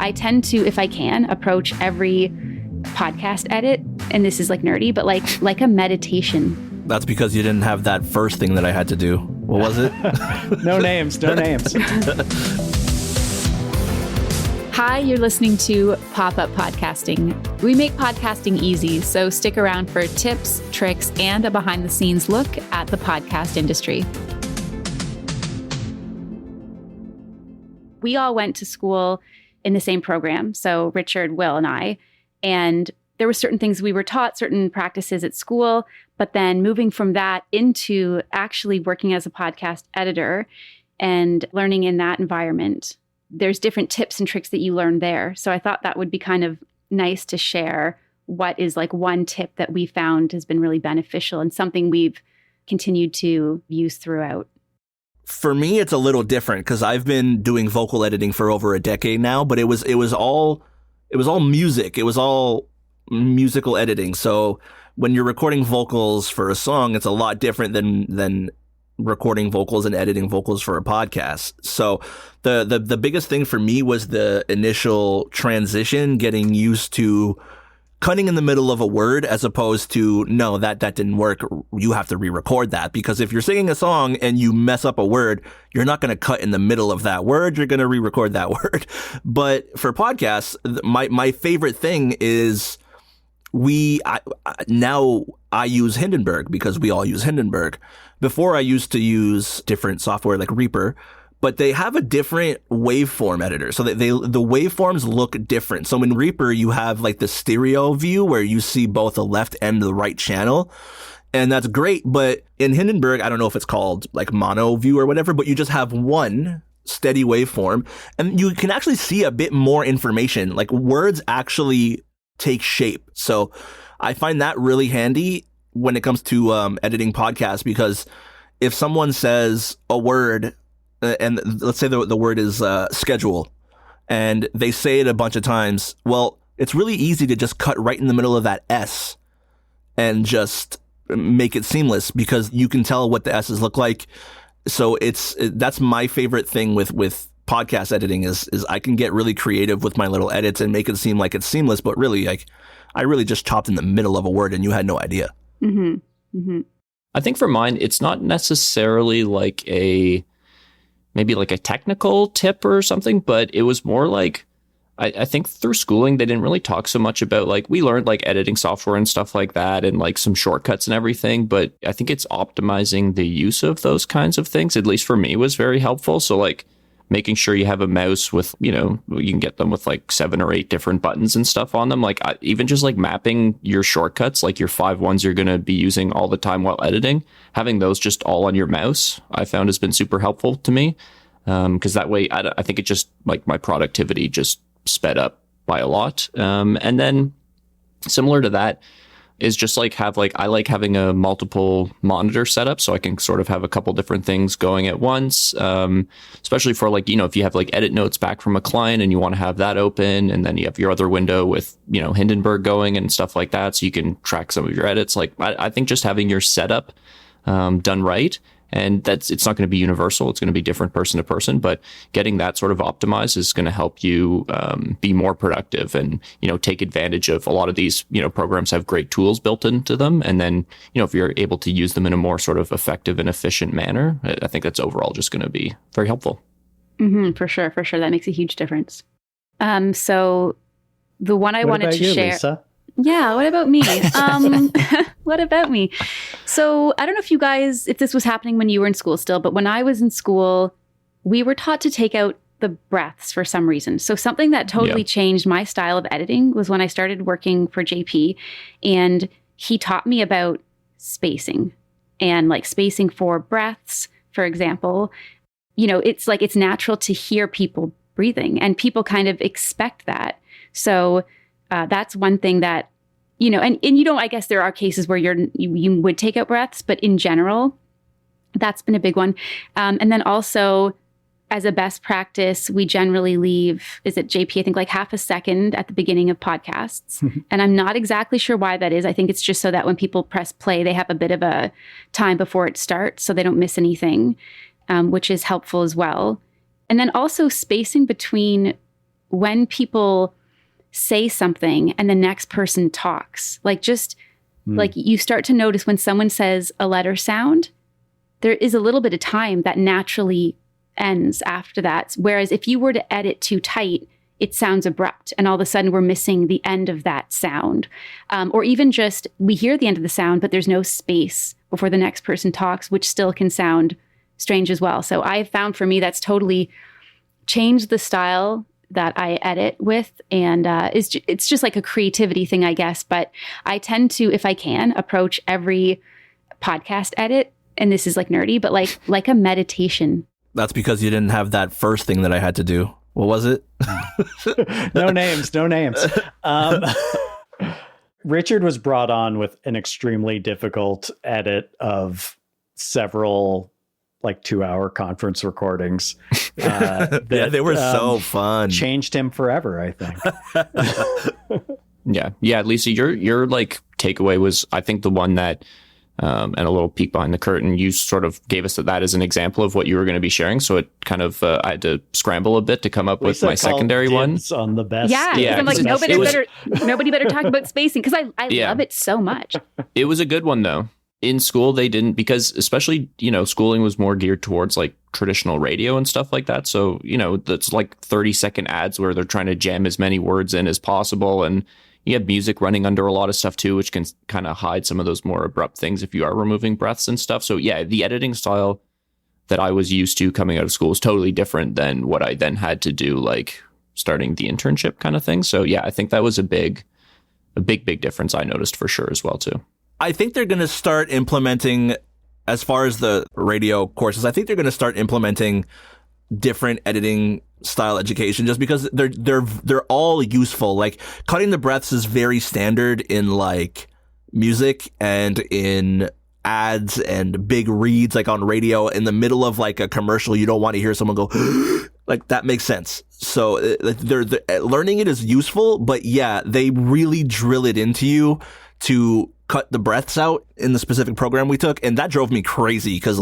I tend to, if I can, approach every podcast edit, and this is like nerdy, but like a meditation. That's because you didn't have that first thing that I had to do. What was it? No names. Hi, you're listening to Pop-Up Podcasting. We make podcasting easy, so stick around for tips, tricks, and a behind-the-scenes look at the podcast industry. We all went to school in the same program, so Richard, Will, and I, and there were certain things we were taught, certain practices at school, but then moving from that into actually working as a podcast editor and learning in that environment, there's different tips and tricks that you learn there. So I thought that would be kind of nice to share what is like one tip that we found has been really beneficial and something we've continued to use throughout. For me, it's a little different because I've been doing vocal editing for over a decade now, but it was all music. It was all musical editing. So when you're recording vocals for a song, it's a lot different than recording vocals and editing vocals for a podcast. So the biggest thing for me was the initial transition, getting used to cutting in the middle of a word as opposed to, no, that didn't work. You have to re-record that, because if you're singing a song and you mess up a word, you're not going to cut in the middle of that word. You're going to re-record that word. But for podcasts, my favorite thing is now I use Hindenburg because we all use Hindenburg. Before I used to use different software like Reaper, but they have a different waveform editor. So the waveforms look different. So in Reaper, you have like the stereo view where you see both the left and the right channel. And that's great. But in Hindenburg, I don't know if it's called like mono view or whatever, but you just have one steady waveform and you can actually see a bit more information. Like words actually take shape. So I find that really handy when it comes to editing podcasts, because if someone says a word, and let's say the word is schedule, and they say it a bunch of times, well, it's really easy to just cut right in the middle of that S and just make it seamless because you can tell what the S's look like. So that's my favorite thing with podcast editing is I can get really creative with my little edits and make it seem like it's seamless, but really, like, I really just chopped in the middle of a word and you had no idea. Mm-hmm. Mm-hmm. I think for mine, it's not necessarily like maybe like a technical tip or something, but it was more like, I think through schooling, they didn't really talk so much about, like, we learned like editing software and stuff like that and like some shortcuts and everything, but I think it's optimizing the use of those kinds of things, at least for me, was very helpful. So like making sure you have a mouse with, you can get them with like 7 or 8 different buttons and stuff on them. Like even just like mapping your shortcuts, like your 5 ones you're going to be using all the time while editing, having those just all on your mouse, I found has been super helpful to me. Because that way, I think it just, like, my productivity just sped up by a lot. And then similar to that is just like I like having a multiple monitor setup so I can sort of have a couple different things going at once, especially for like, if you have like edit notes back from a client and you want to have that open, and then you have your other window with, Hindenburg going and stuff like that, so you can track some of your edits. Like I think just having your setup done right, and it's not going to be universal. It's going to be different person to person, but getting that sort of optimized is going to help you be more productive and, take advantage of a lot of these, programs have great tools built into them. And then, if you're able to use them in a more sort of effective and efficient manner, I think that's overall just going to be very helpful. Mm-hmm, for sure. That makes a huge difference. So the one I wanted to share. Lisa? Yeah, what about me? What about me? So I don't know if this was happening when you were in school still, but when I was in school, we were taught to take out the breaths for some reason. So something that totally changed my style of editing was when I started working for JP, and he taught me about spacing and like spacing for breaths, for example. It's natural to hear people breathing and people kind of expect that. So that's one thing that, I guess there are cases where you would take out breaths, but in general, that's been a big one. And then also as a best practice, we generally leave, is it JP, I think like half a second at the beginning of podcasts. And I'm not exactly sure why that is. I think it's just so that when people press play, they have a bit of a time before it starts so they don't miss anything, which is helpful as well. And then also spacing between when people say something and the next person talks, like just like you start to notice when someone says a letter sound, there is a little bit of time that naturally ends after that. Whereas if you were to edit too tight, it sounds abrupt and all of a sudden we're missing the end of that sound. Or even just we hear the end of the sound, but there's no space before the next person talks, which still can sound strange as well. So I found for me that's totally changed the style that I edit with. And it's just like a creativity thing, I guess. But I tend to, if I can, approach every podcast edit, and this is like nerdy, but like a meditation. That's because you didn't have that first thing that I had to do. What was it? No names. Richard was brought on with an extremely difficult edit of several 2-hour conference recordings. Yeah, they were so fun. Changed him forever, I think. Yeah. Lisa, your takeaway was, I think, the one that, and a little peek behind the curtain, you sort of gave us that as an example of what you were going to be sharing. So it kind of, I had to scramble a bit to come up with my secondary one. On the best. Yeah. I'm like, nobody better talk about spacing, because I love it so much. It was a good one, though. In school, they didn't, because especially, schooling was more geared towards traditional radio and stuff like that. So, that's 30-second ads where they're trying to jam as many words in as possible. And you have music running under a lot of stuff too, which can kind of hide some of those more abrupt things if you are removing breaths and stuff. So yeah, the editing style that I was used to coming out of school is totally different than what I then had to do, starting the internship kind of thing. So yeah, I think that was a big difference I noticed for sure as well too. I think they're going to start implementing, as far as the radio courses, I think they're going to start implementing different editing style education, just because they're all useful. Cutting the breaths is very standard in music and in ads and big reads, on radio. In the middle of a commercial, you don't want to hear someone go that makes sense. So they're learning it is useful, but yeah, they really drill it into you to cut the breaths out in the specific program we took, and that drove me crazy because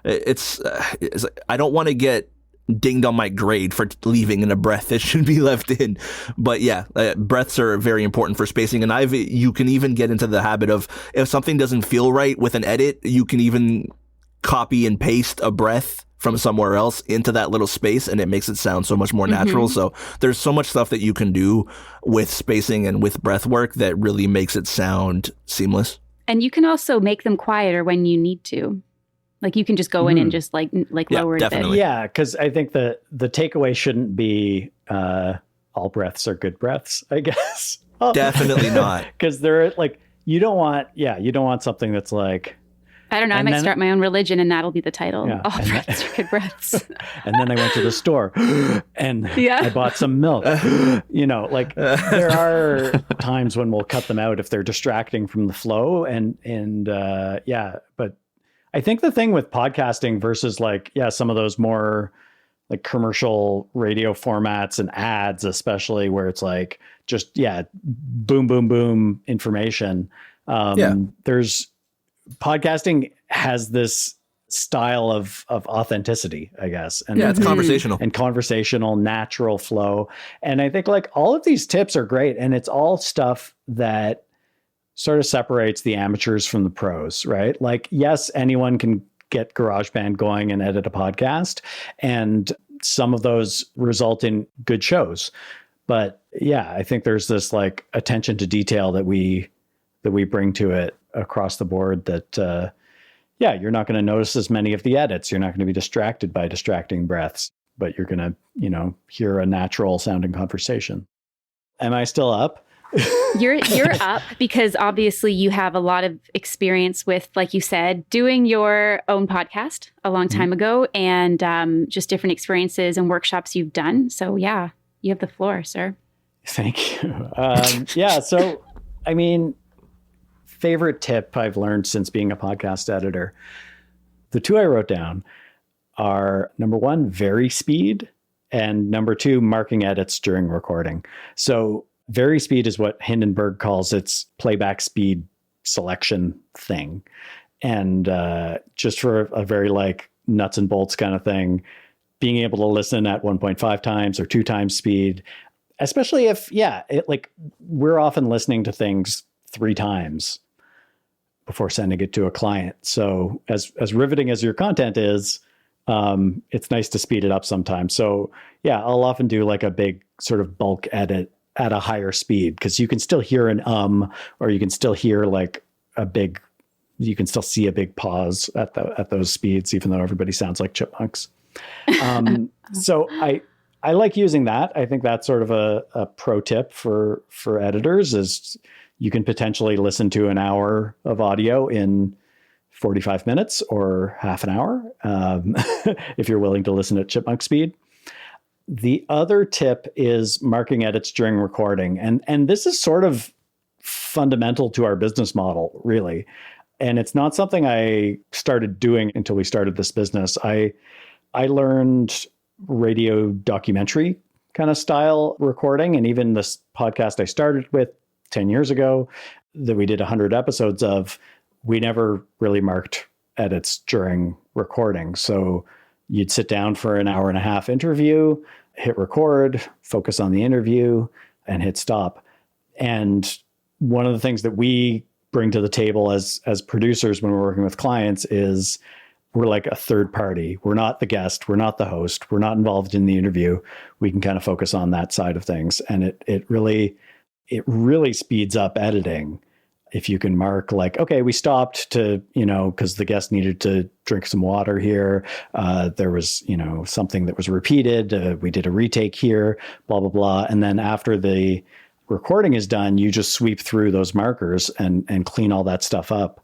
it's I don't want to get dinged on my grade for leaving in a breath that should be left in. But yeah, breaths are very important for spacing, and you can even get into the habit of, if something doesn't feel right with an edit, you can even copy and paste a breath from somewhere else into that little space, and it makes it sound so much more natural. So there's so much stuff that you can do with spacing and with breath work that really makes it sound seamless. And you can also make them quieter when you need to. You can just go in and just lower it definitely. a bit. Yeah, because I think the takeaway shouldn't be all breaths are good breaths, I guess. Definitely not. Because they're you don't want something that's I don't know. I might start my own religion, and that'll be the title. Yeah, All breaths are good breaths. And then I went to the store and I bought some milk. There are times when we'll cut them out if they're distracting from the flow. But I think the thing with podcasting versus some of those more commercial radio formats and ads, especially where it's boom, boom, boom information. There's podcasting has this style of authenticity, I guess. And it's conversational and conversational, natural flow. And I think all of these tips are great. And it's all stuff that sort of separates the amateurs from the pros, right? Yes, anyone can get GarageBand going and edit a podcast, and some of those result in good shows. But yeah, I think there's this attention to detail that we bring to it across the board that, you're not going to notice as many of the edits. You're not going to be distracted by distracting breaths, but you're going to, hear a natural sounding conversation. Am I still up? You're up because obviously you have a lot of experience with, like you said, doing your own podcast a long time ago, and just different experiences and workshops you've done. So yeah, you have the floor, sir. Thank you. So, favorite tip I've learned since being a podcast editor. The two I wrote down are, number one, vary speed, and number two, marking edits during recording. So vary speed is what Hindenburg calls its playback speed selection thing. And just for a very nuts and bolts kind of thing, being able to listen at 1.5 times or 2 times speed, especially if, like we're often listening to things 3 times before sending it to a client. So as riveting as your content is, it's nice to speed it up sometimes. So yeah, I'll often do like a big sort of bulk edit at a higher speed, because you can still hear an or you can still hear like you can still see a big pause at those speeds, even though everybody sounds like chipmunks. So I like using that. I think that's sort of a pro tip for editors is you can potentially listen to an hour of audio in 45 minutes or half an hour, if you're willing to listen at chipmunk speed. The other tip is marking edits during recording. And this is sort of fundamental to our business model, really. And it's not something I started doing until we started this business. I learned radio documentary kind of style recording. And even this podcast I started with 10 years ago that we did 100 episodes of, we never really marked edits during recording. So you'd sit down for an hour and a half interview, hit record, focus on the interview, and hit stop. And one of the things that we bring to the table as producers when we're working with clients is we're like a third party. We're not the guest. We're not the host. We're not involved in the interview. We can kind of focus on that side of things. And it really speeds up editing if you can mark like, okay, we stopped to, because the guest needed to drink some water here. There was, something that was repeated. We did a retake here, blah, blah, blah. And then after the recording is done, you just sweep through those markers and clean all that stuff up.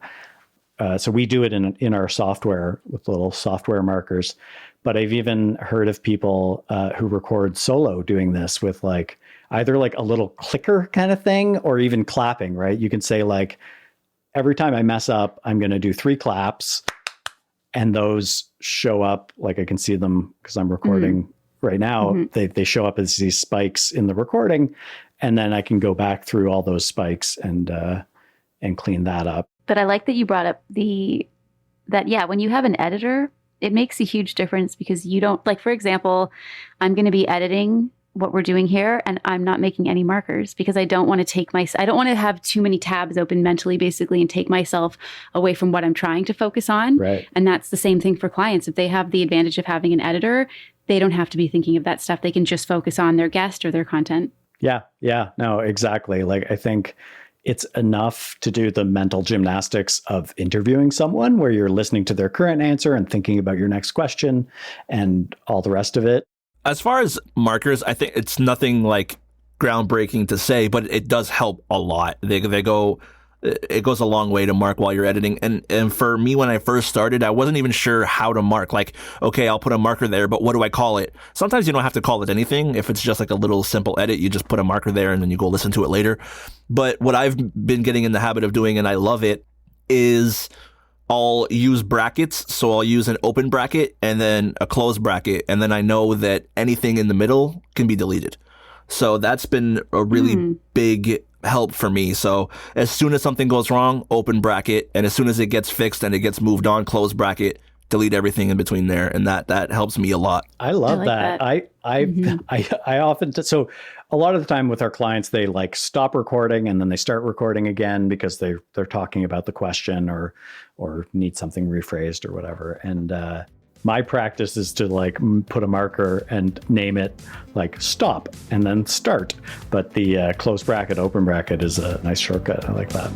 So we do it in our software with little software markers. But I've even heard of people who record solo doing this with like either like a little clicker kind of thing or even clapping, right? You can say like, every time I mess up, I'm going to do 3 claps, and those show up, like I can see them because I'm recording right now. Mm-hmm. They show up as these spikes in the recording, and then I can go back through all those spikes and clean that up. But I like that you brought up when you have an editor, it makes a huge difference because you don't, like, for example, I'm going to be editing what we're doing here and I'm not making any markers because I don't want to I don't want to have too many tabs open mentally, basically, and take myself away from what I'm trying to focus on. Right. And that's the same thing for clients. If they have the advantage of having an editor, they don't have to be thinking of that stuff. They can just focus on their guest or their content. Yeah. No, exactly. Like, I think it's enough to do the mental gymnastics of interviewing someone where you're listening to their current answer and thinking about your next question and all the rest of it. As far as markers, I think it's nothing like groundbreaking to say, but it does help a lot. It goes a long way to mark while you're editing. And for me, when I first started, I wasn't even sure how to mark. Like, okay, I'll put a marker there, but what do I call it? Sometimes you don't have to call it anything. If it's just like a little simple edit, you just put a marker there and then you go listen to it later. But what I've been getting in the habit of doing, and I love it, is I'll use brackets. So I'll use an open bracket and then a closed bracket. And then I know that anything in the middle can be deleted. So that's been a really big help for me. So as soon as something goes wrong, open bracket. And as soon as it gets fixed and it gets moved on, close bracket, delete everything in between there. And that helps me a lot. I love that. I often, so a lot of the time with our clients, they like stop recording and then they start recording again because they're talking about the question or need something rephrased or whatever. And my practice is to like put a marker and name it like stop and then start. But the close bracket, open bracket is a nice shortcut. I like that.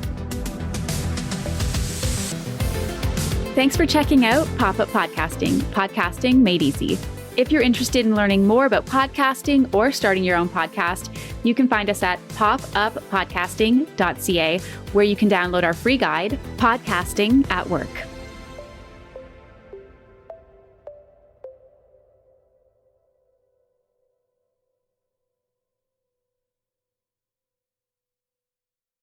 Thanks for checking out Pop-Up Podcasting, podcasting made easy. If you're interested in learning more about podcasting or starting your own podcast, you can find us at popuppodcasting.ca, where you can download our free guide, Podcasting at Work.